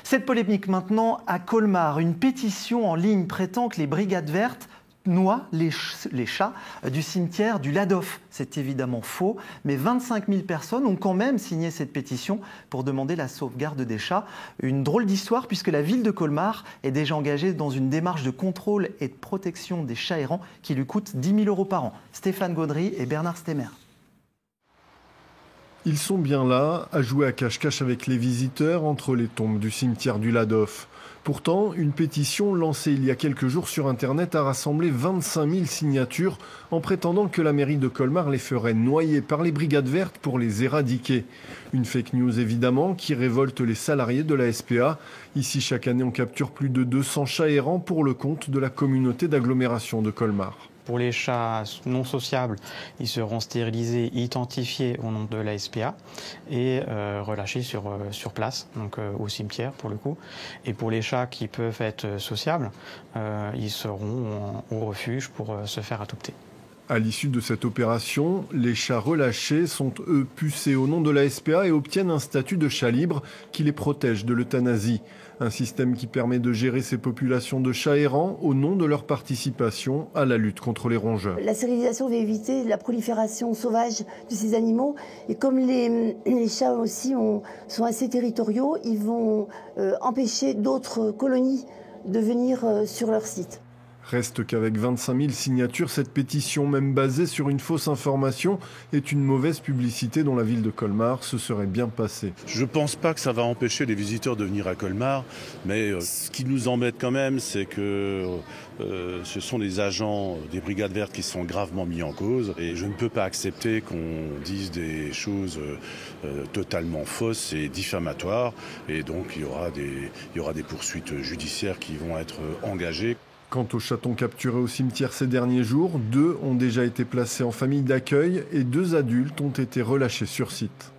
Cette polémique maintenant à Colmar. Une pétition en ligne prétend que les brigades vertes noient les chats du cimetière du Ladoff. C'est évidemment faux, mais 25 000 personnes ont quand même signé cette pétition pour demander la sauvegarde des chats. Une drôle d'histoire puisque la ville de Colmar est déjà engagée dans une démarche de contrôle et de protection des chats errants qui lui coûte 10 000 € par an. Stéphane Gaudry et Bernard Stemmer. Ils sont bien là, à jouer à cache-cache avec les visiteurs entre les tombes du cimetière du Ladoff. Pourtant, une pétition lancée il y a quelques jours sur Internet a rassemblé 25 000 signatures en prétendant que la mairie de Colmar les ferait noyer par les brigades vertes pour les éradiquer. Une fake news évidemment qui révolte les salariés de la SPA. Ici, chaque année, on capture plus de 200 chats errants pour le compte de la communauté d'agglomération de Colmar. Pour les chats non sociables, ils seront stérilisés, identifiés au nom de la SPA et relâchés sur place, donc au cimetière pour le coup. Et pour les chats qui peuvent être sociables, ils seront au refuge pour se faire adopter. À l'issue de cette opération, les chats relâchés sont eux pucés au nom de la SPA et obtiennent un statut de chat libre qui les protège de l'euthanasie. Un système qui permet de gérer ces populations de chats errants au nom de leur participation à la lutte contre les rongeurs. La stérilisation va éviter la prolifération sauvage de ces animaux. Et comme les chats aussi sont assez territoriaux, ils vont empêcher d'autres colonies de venir sur leur site. Reste qu'avec 25 000 signatures, cette pétition, même basée sur une fausse information, est une mauvaise publicité dont la ville de Colmar se serait bien passée. Je ne pense pas que ça va empêcher les visiteurs de venir à Colmar, mais ce qui nous embête quand même, c'est que ce sont les agents des brigades vertes qui sont gravement mis en cause. Et je ne peux pas accepter qu'on dise des choses totalement fausses et diffamatoires. Et donc il y aura des poursuites judiciaires qui vont être engagées. Quant aux chatons capturés au cimetière ces derniers jours, 2 ont déjà été placés en famille d'accueil et 2 adultes ont été relâchés sur site.